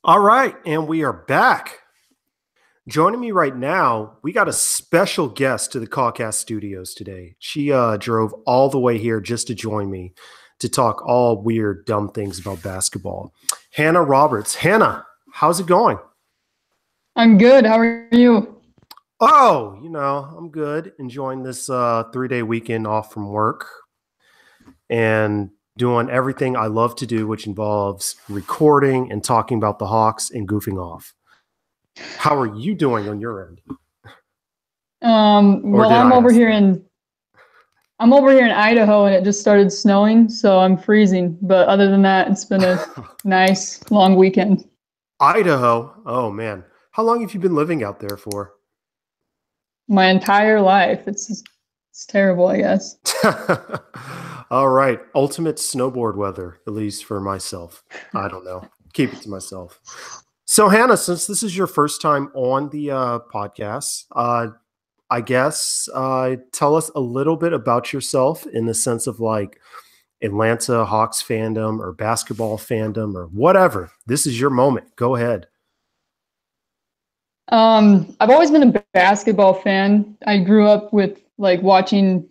All right, and we are back. Joining me right now, we got a special guest to the CawCast Studios today. She drove all the way here just to join me to talk all weird, dumb things about basketball. Hannah Roberts. Hannah, how's it going? I'm good. How are you? Oh, I'm good. Enjoying this 3-day weekend off from work and doing everything I love to do, which involves recording and talking about the Hawks and goofing off. How are you doing on your end? Or Well, did I'm I over ask here that? in I'm over here in Idaho, and it just started snowing, so I'm freezing. But other than that, it's been a nice long weekend. Idaho. Oh man. How long have you been living out there for? My entire life, it's terrible, I guess. All right. Ultimate snowboard weather, at least for myself. I don't know. Keep it to myself. So, Hannah, since this is your first time on the podcast, I guess tell us a little bit about yourself in the sense of like Atlanta Hawks fandom or basketball fandom or whatever. This is your moment. Go ahead. I've always been a basketball fan. I grew up with like watching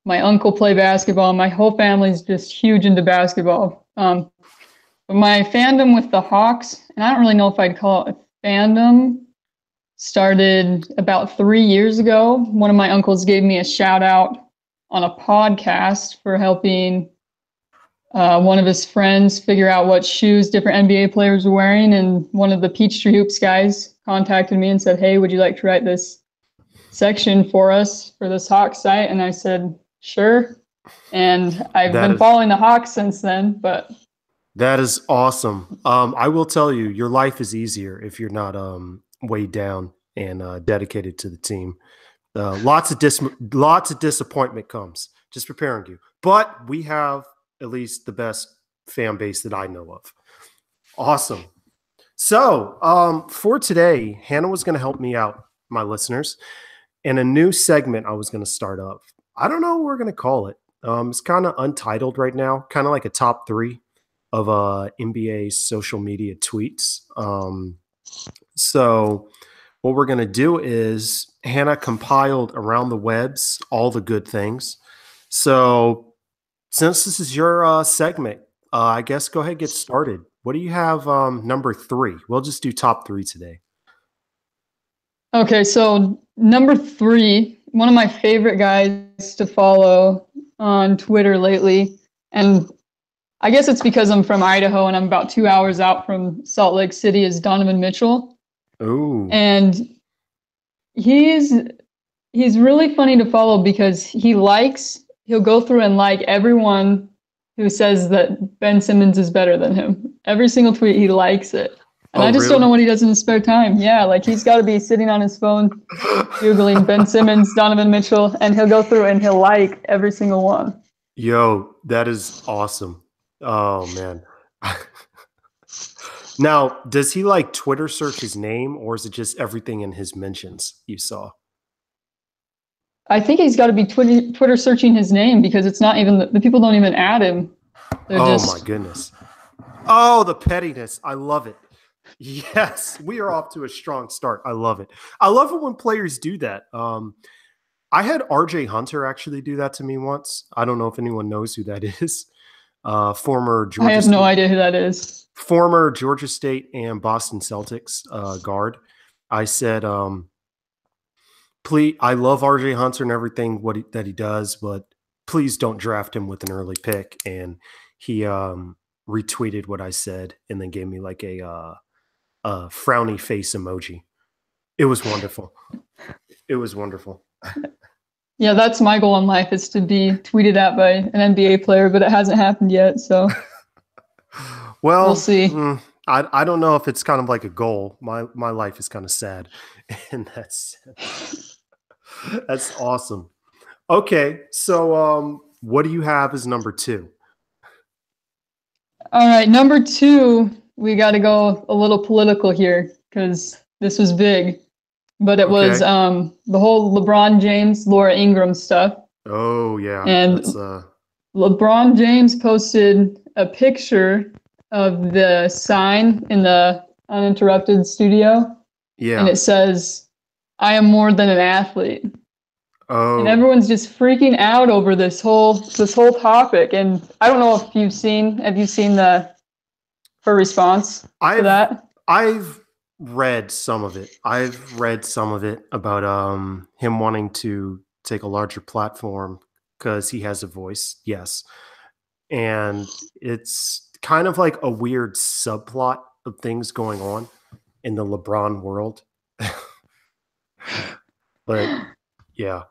my uncle play basketball. My whole family's just huge into basketball. But my fandom with the Hawks, and I don't really know if I'd call it a fandom, started about 3 years ago. One of my uncles gave me a shout out on a podcast for helping one of his friends figure out what shoes different NBA players were wearing. And one of the Peachtree Hoops guys contacted me and said, "Hey, would you like to write this section for us for this Hawks site?" And I said, "Sure." And I've That been is following the Hawks since then. But that is awesome. I will tell you, your life is easier if you're not weighed down and dedicated to the team. Lots of disappointment comes. Just preparing you, but we have at least the best fan base that I know of. Awesome. So for today, Hannah was going to help me out, my listeners, in a new segment I was going to start up. I don't know what we're going to call it. It's kind of untitled right now, kind of like a top three of NBA social media tweets. So what we're going to do is Hannah compiled around the webs all the good things. So since this is your segment, I guess go ahead and get started. What do you have number three? We'll just do top three today. okay, so number three, one of my favorite guys to follow on Twitter lately, and I guess it's because I'm from Idaho and I'm about 2 hours out from Salt Lake City, is Donovan Mitchell. Oh, And he's he's really funny to follow because he'll go through and like everyone who says that Ben Simmons is better than him. Every single tweet he likes it. And oh, I just don't know really? what he does in his spare time. Yeah, like he's got to be sitting on his phone googling Ben Simmons, Donovan Mitchell, and he'll go through and he'll like every single one. Yo, that is awesome. Oh man. Now, does he like Twitter search his name, or is it just everything in his mentions you saw? I think he's got to be Twitter searching his name because it's not even the people don't even add him. They're Oh my just goodness. Oh, the pettiness. I love it. Yes, we are off to a strong start. I love it. I love it when players do that. I had RJ Hunter actually do that to me once. I don't know if anyone knows who that is. Former I Georgia have no State, idea who that is. former Georgia State and Boston Celtics guard. I said, please, I love RJ Hunter and everything that he does, but please don't draft him with an early pick. And he retweeted what I said and then gave me like a frowny face emoji. It was wonderful. It was wonderful. Yeah, that's my goal in life is to be tweeted at by an NBA player, but it hasn't happened yet, so we'll Well, see. I don't know if it's kind of like a goal. My life is kind of sad, and that's awesome. Okay, so what do you have as number two? All right, number two, we got to go a little political here because this was big, but it was Okay. the whole LeBron James, Laura Ingraham stuff. Oh yeah, that's And LeBron James posted a picture of the sign in the Uninterrupted Studio, and Yeah. it says, "I am more than an athlete." And Oh, everyone's just freaking out over this whole topic. And I don't know if have you seen the her response to I've that? I've read some of it. I've read some of it about him wanting to take a larger platform because he has a voice. Yes. And it's kind of like a weird subplot of things going on in the LeBron world. But yeah.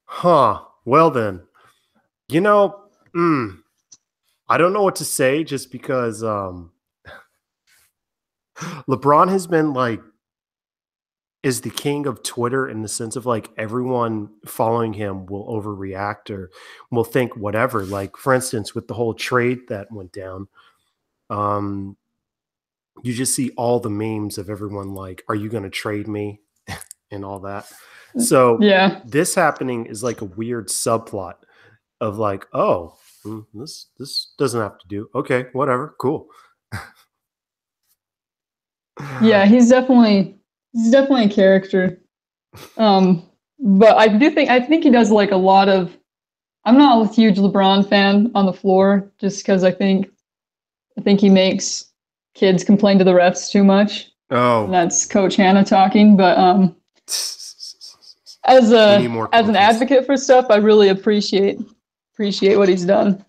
Huh. Well then, you know, I don't know what to say just because LeBron has been like is the king of Twitter in the sense of like everyone following him will overreact or will think whatever. Like for instance, with the whole trade that went down, um, you just see all the memes of everyone like, "Are you going to trade me?" and all that. So Yeah. this happening is like a weird subplot of like, oh, this doesn't have to do. Okay, whatever, cool. Yeah, he's definitely a character. But I think he does like a lot of. I'm not a huge LeBron fan on the floor, just because I think he makes kids complain to the refs too much, and Oh, that's Coach Hannah talking. But as we need a more as an coaches. advocate for stuff, I really appreciate what he's done,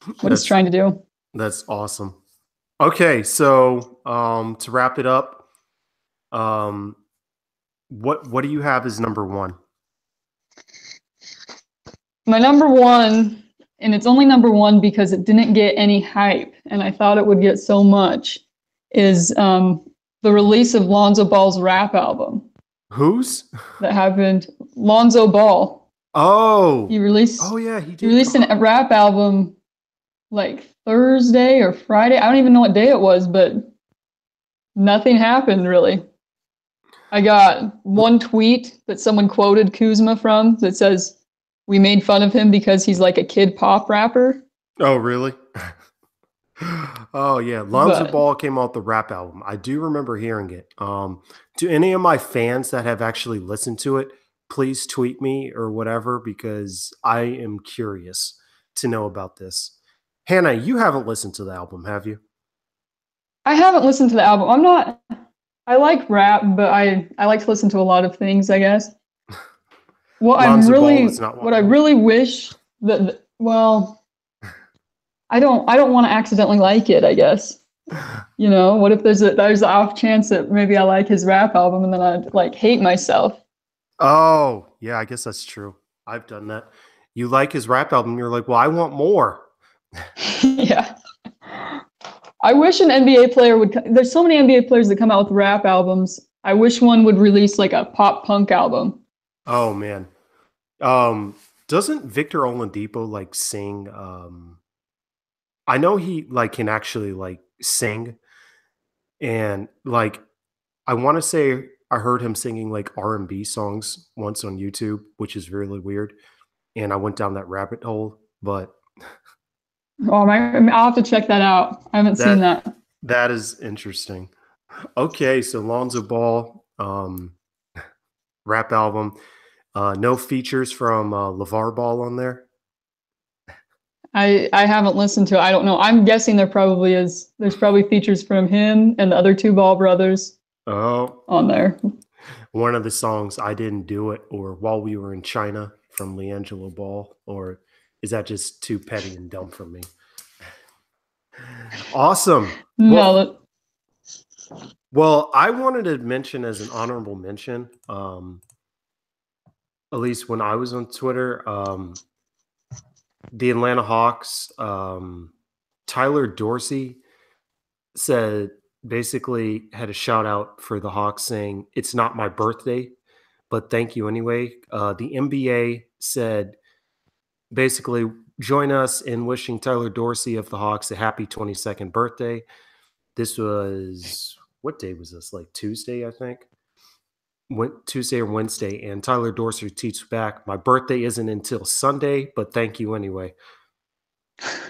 what he's That's trying to do. that's awesome. Okay, so to wrap it up, um, what do you have as number one? My number one, and it's only number one because it didn't get any hype, and I thought it would get so much, is the release of Lonzo Ball's rap album Whose? that happened. Lonzo Ball. Oh, He released oh yeah, he he did released come out. a rap album like Thursday or Friday. I don't even know what day it was, but nothing happened really. I got one tweet that someone quoted Kuzma from that says, "We made fun of him because he's like a kid pop rapper." Oh, really? Oh yeah, Lonzo But Ball came out the rap album. I do remember hearing it. To any of my fans that have actually listened to it, please tweet me or whatever because I am curious to know about this. Hannah, you haven't listened to the album, have you? I haven't listened to the album. I like rap, but I like to listen to a lot of things, I guess. Lonzo Ball is not one What of I them. really wish well, I don't want to accidentally like it, I guess. What if there's the off chance that maybe I like his rap album and then I'd like hate myself. Oh, yeah, I guess that's true. I've done that. You like his rap album, you're like, well, I want more. Yeah. I wish an NBA player there's so many NBA players that come out with rap albums. I wish one would release like a pop punk album. Oh man. Um, doesn't Victor Oladipo like sing? I know he like can actually like sing, and like I want to say I heard him singing like R&B songs once on YouTube, which is really weird. And I went down that rabbit hole, but Oh my, I'll have to check that out. I haven't seen that that. that is interesting. Okay, so Lonzo Ball, rap album. No features from LeVar Ball on there. I haven't listened to it. I don't know. I'm guessing there probably is. There's probably features from him and the other two Ball brothers Oh, on there. one of the songs "I Didn't Do It" or "While We Were in China" from LiAngelo Ball, or is that just too petty and dumb for me? Awesome. No, Well, I wanted to mention as an honorable mention, at least when I was on Twitter, the Atlanta Hawks, Tyler Dorsey said basically had a shout out for the Hawks saying, "It's not my birthday, but thank you anyway." The NBA said basically, join us in wishing Tyler Dorsey of the Hawks a happy 22nd birthday. This was, what day was this? Like Tuesday, I think. Tuesday or Wednesday, and Tyler Dorsey tweets back, "My birthday isn't until Sunday, but thank you anyway."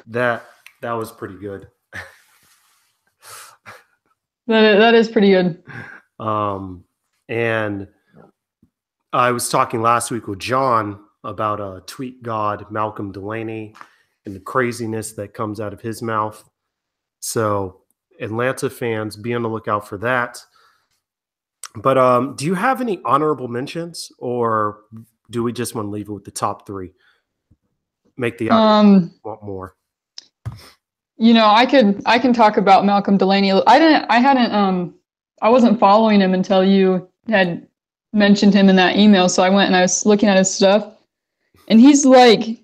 That that was pretty good. That is pretty good. And I was talking last week with John about tweet god Malcolm Delaney and the craziness that comes out of his mouth. So Atlanta fans, be on the lookout for that. But do you have any honorable mentions, or do we just want to leave it with the top three? Make the audience want more. You know, I can talk about Malcolm Delaney. I wasn't following him until you had mentioned him in that email. So I went and I was looking at his stuff, and he's like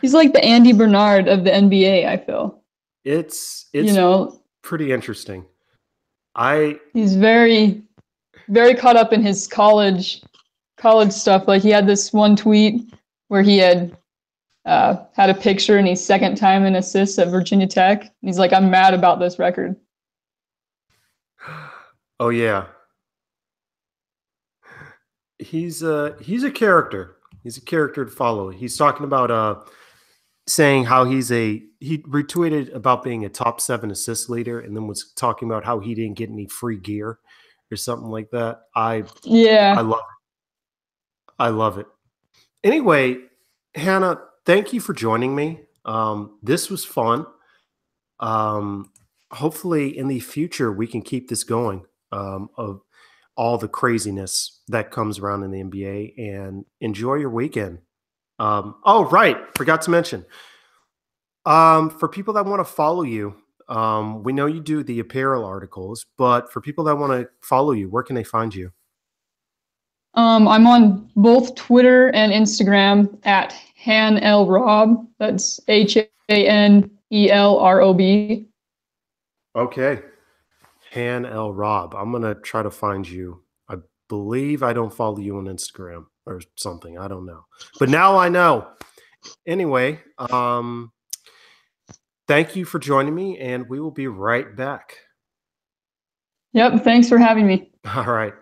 the Andy Bernard of the NBA, I feel. It's you know, pretty interesting. He's very, very caught up in his college stuff. Like he had this one tweet where he had a picture and he's second time in assists at Virginia Tech. And he's like, I'm mad about this record. Oh yeah. He's a character. He's a character to follow. He's talking about saying how he retweeted about being a top 7 assist leader, and then was talking about how he didn't get any free gear or something like that. I love it. I love it. Anyway, Hannah, thank you for joining me. This was fun. Hopefully in the future we can keep this going, of all the craziness that comes around in the NBA, and enjoy your weekend. Oh, right. Forgot to mention, for people that want to follow you, we know you do the apparel articles, but for people that want to follow you, where can they find you? I'm on both Twitter and Instagram at HanElRob. That's HANELROB. Okay. HanElRob. I'm going to try to find you. I believe I don't follow you on Instagram or something. I don't know. But now I know. Anyway, thank you for joining me, and we will be right back. Yep. Thanks for having me. All right.